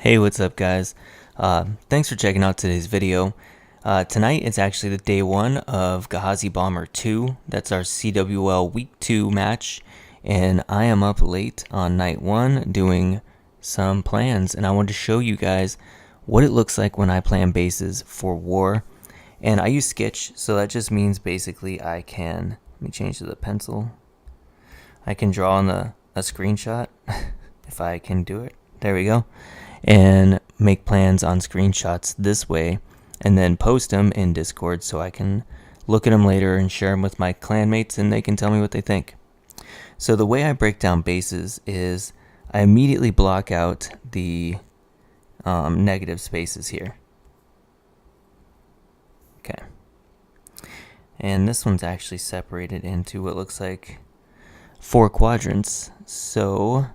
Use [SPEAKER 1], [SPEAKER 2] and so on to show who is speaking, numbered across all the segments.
[SPEAKER 1] Hey, what's up guys? Thanks for checking out today's video. Tonight it's actually the day 1 of Gehazi Bomber 2. That's our CWL week 2 match, and I am up late on night 1 doing some plans, and I wanted to show you guys what it looks like when I plan bases for war. And I use skitch, so that just means basically I can, let me change to the pencil, I can draw on a screenshot if I can do it. There we go. And make plans on screenshots this way and then post them in Discord so I can look at them later and share them with my clanmates and they can tell me what they think. So the way I break down bases is I immediately block out the negative spaces here. Okay. And this one's actually separated into what looks like 4 quadrants. So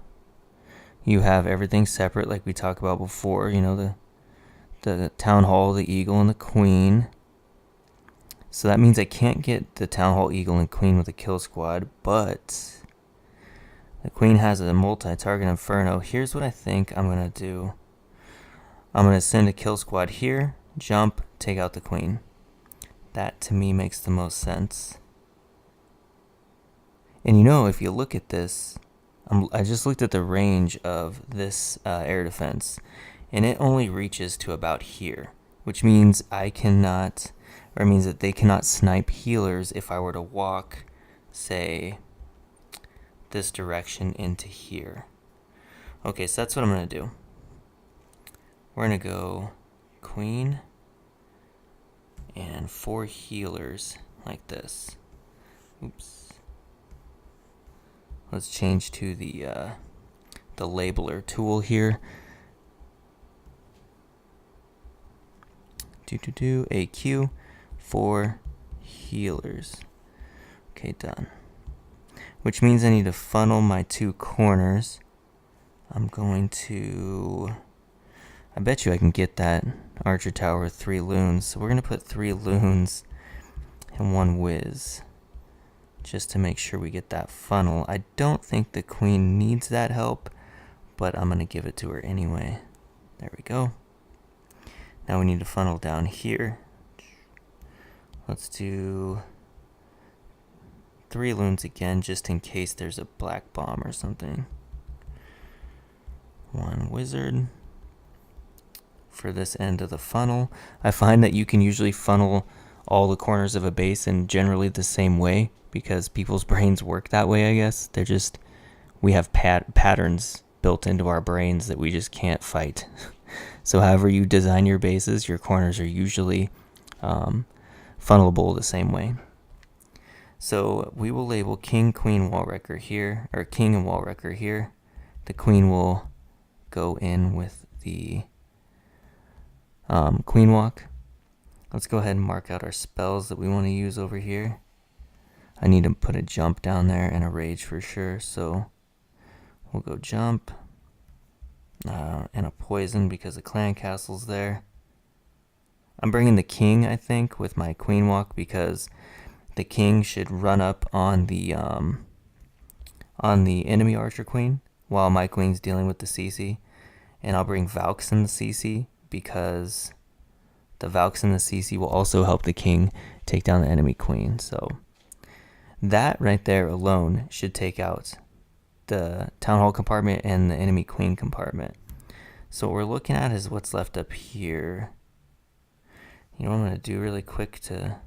[SPEAKER 1] you have everything separate like we talked about before, you know, the town hall, the eagle, and the queen. So that means I can't get the town hall, eagle, and queen with a kill squad, but the queen has a multi-target inferno. Here's what I think I'm going to do. I'm going to send a kill squad here, jump, take out the queen. That to me makes the most sense. And you know, if you look at this, I just looked at the range of this air defense, and it only reaches to about here, which means I cannot, or it means that they cannot snipe healers if I were to walk, say, this direction into here. Okay, so that's what I'm going to do. We're going to go queen and 4 healers like this. Oops. Let's change to the labeler tool here. AQ 4 healers. Okay, done. Which means I need to funnel my 2 corners. I'm going to, I bet you I can get that archer tower with 3 loons. So we're going to put 3 loons and 1 whiz, just to make sure we get that funnel. I don't think the queen needs that help, but I'm going to give it to her anyway. There we go. Now we need to funnel down here. Let's do 3 loons again, just in case there's a black bomb or something. 1 wizard for this end of the funnel. I find that you can usually funnel all the corners of a base in generally the same way, because people's brains work that way, I guess. They're just, we have patterns built into our brains that we just can't fight. So however you design your bases, your corners are usually funnelable the same way. So we will label king, queen, wall wrecker here, or king and wall wrecker here. The queen will go in with the queen walk. Let's go ahead and mark out our spells that we want to use over here. I need to put a jump down there and a rage for sure, so we'll go jump and a poison because the clan castle's there. I'm bringing the king, I think, with my queen walk because the king should run up on the enemy archer queen while my queen's dealing with the CC, and I'll bring Valks in the CC because the Valks in the CC will also help the king take down the enemy queen. So that right there alone should take out the town hall compartment and the enemy queen compartment. So what we're looking at is what's left up here. You know what I'm going to do really quick to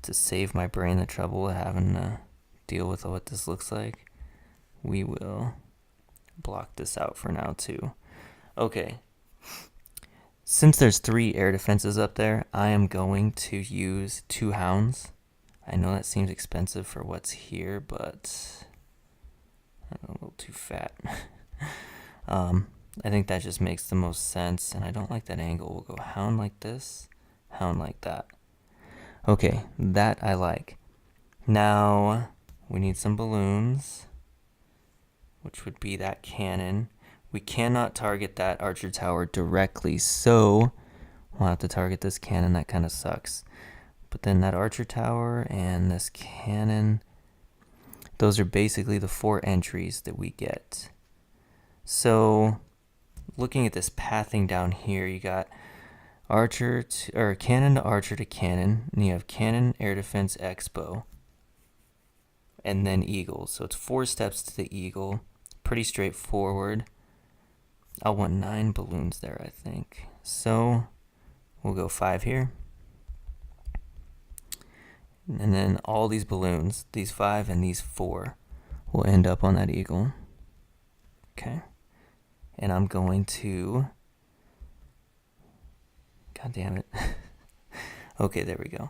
[SPEAKER 1] save my brain the trouble of having to deal with what this looks like? We will block this out for now too. Okay. Since there's 3 air defenses up there, I am going to use 2 hounds. I know that seems expensive for what's here, but I'm a little too fat. I think that just makes the most sense, and I don't like that angle. We'll go hound like this, hound like that. Okay, that I like. Now, we need some balloons, which would be that cannon. We cannot target that archer tower directly, so we'll have to target this cannon. That kind of sucks. But then that archer tower and this cannon, those are basically the 4 entries that we get. So looking at this pathing down here, you got archer to, or cannon to archer to cannon, and you have cannon, air defense, X-bow, and then eagle. So it's 4 steps to the eagle. Pretty straightforward. I'll want 9 balloons there, I think. So we'll go 5 here. And then all these balloons, these 5 and these 4, will end up on that eagle. Okay. And I'm going to... God damn it. Okay, there we go.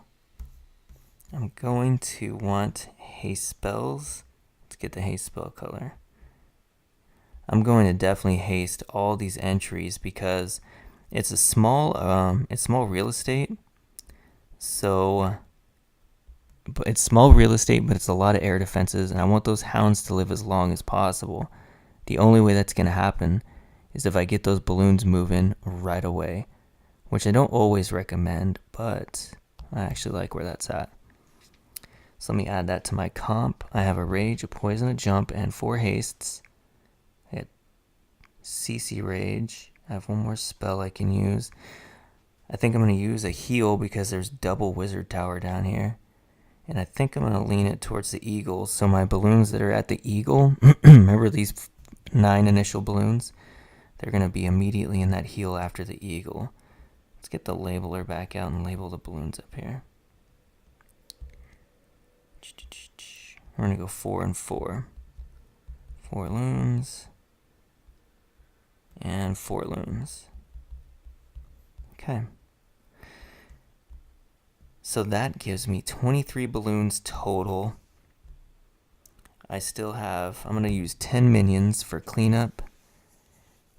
[SPEAKER 1] I'm going to want haste spells. Let's get the haste spell color. I'm going to definitely haste all these entries because it's a small real estate. So, but it's small real estate, but it's a lot of air defenses, and I want those hounds to live as long as possible. The only way that's going to happen is if I get those balloons moving right away, which I don't always recommend, but I actually like where that's at. So let me add that to my comp. I have a rage, a poison, a jump, and 4 hastes. I get CC rage. I have one more spell I can use. I think I'm going to use a heal because there's double wizard tower down here. And I think I'm going to lean it towards the eagle. So my balloons that are at the eagle, remember these 9 initial balloons? They're going to be immediately in that heal after the eagle. Let's get the labeler back out and label the balloons up here. We're going to go 4 and 4. 4 loons. And 4 loons. Okay. So that gives me 23 balloons total. I still have, I'm going to use 10 minions for cleanup.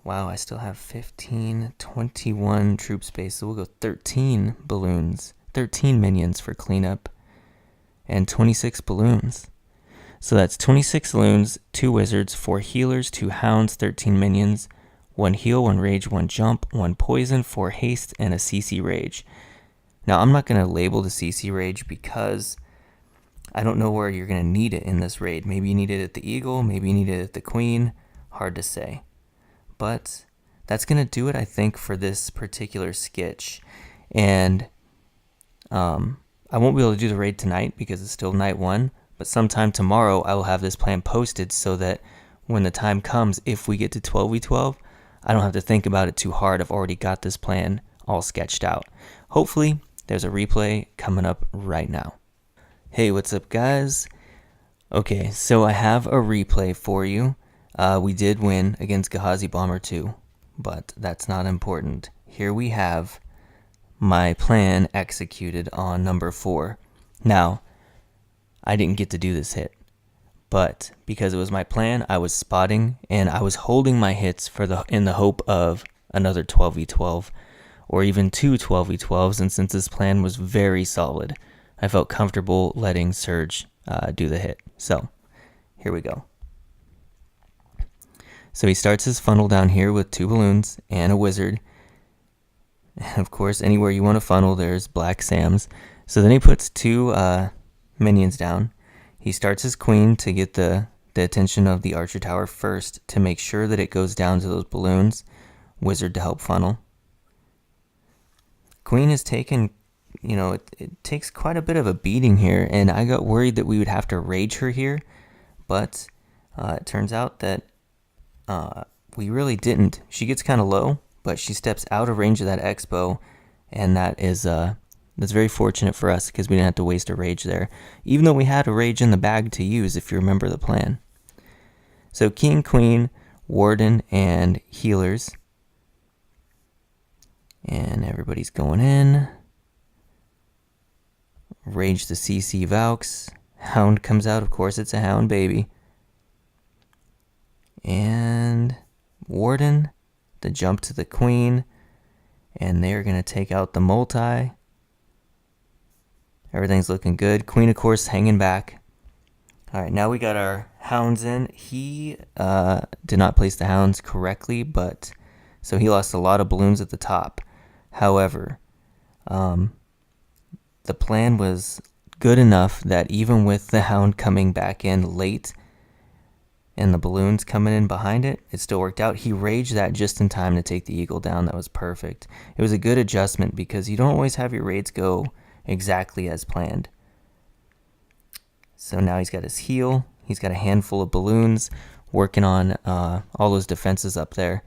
[SPEAKER 1] Wow, I still have 15, 21 troop space. So we'll go 13 balloons, 13 minions for cleanup, and 26 balloons. So that's 26 loons, 2 wizards, 4 healers, 2 hounds, 13 minions, 1 heal, 1 rage, 1 jump, 1 poison, 4 haste, and a CC rage. Now, I'm not going to label the CC rage because I don't know where you're going to need it in this raid. Maybe you need it at the eagle, maybe you need it at the queen. Hard to say. But that's going to do it, I think, for this particular skitch. And I won't be able to do the raid tonight because it's still night 1. But sometime tomorrow, I will have this plan posted so that when the time comes, if we get to 12v12, I don't have to think about it too hard. I've already got this plan all sketched out. Hopefully, there's a replay coming up right now. Hey, what's up, guys? Okay, so I have a replay for you. We did win against Gehazi Bomber 2, but that's not important. Here we have my plan executed on number 4. Now, I didn't get to do this hit, but because it was my plan, I was spotting and I was holding my hits in the hope of another 12v12 or even 2 12v12s, and since this plan was very solid, I felt comfortable letting Surge do the hit. So, here we go. So he starts his funnel down here with 2 balloons and a wizard. And of course, anywhere you want to funnel, there's Black Sam's. So then he puts 2 minions down. He starts his queen to get the attention of the archer tower first to make sure that it goes down to those balloons. Wizard to help funnel. Queen has taken, it takes quite a bit of a beating here, and I got worried that we would have to rage her here, but it turns out that we really didn't. She gets kind of low, but she steps out of range of that X-bow, and that's very fortunate for us because we didn't have to waste a rage there, even though we had a rage in the bag to use if you remember the plan. So king, queen, warden, and healers. And everybody's going in. Rage the CC Valks. Hound comes out. Of course, it's a hound, baby. And warden. The jump to the queen. And they're going to take out the multi. Everything's looking good. Queen, of course, hanging back. All right, now we got our hounds in. He did not place the hounds correctly, but so he lost a lot of balloons at the top. However, the plan was good enough that even with the hound coming back in late, and the balloons coming in behind it, it still worked out. He raged that just in time to take the eagle down. That was perfect. It was a good adjustment because you don't always have your raids go exactly as planned. So now he's got his heal. He's got a handful of balloons working on all those defenses up there.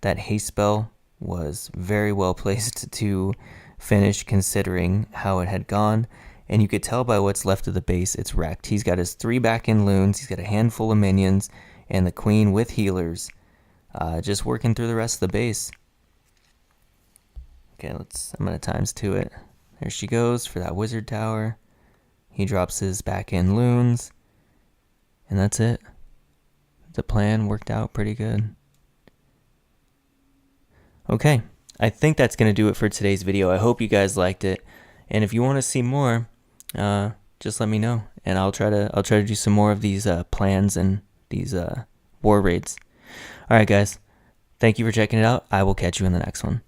[SPEAKER 1] That haste spell was very well placed to finish considering how it had gone. And you could tell by what's left of the base, it's wrecked. He's got his 3 back-end loons, he's got a handful of minions, and the queen with healers just working through the rest of the base. Okay, I'm going to ×2 it. There she goes for that wizard tower. He drops his back-end loons, and that's it. The plan worked out pretty good. Okay, I think that's going to do it for today's video. I hope you guys liked it, and if you want to see more, just let me know, and I'll try to do some more of these plans and these war raids. All right, guys, thank you for checking it out. I will catch you in the next one.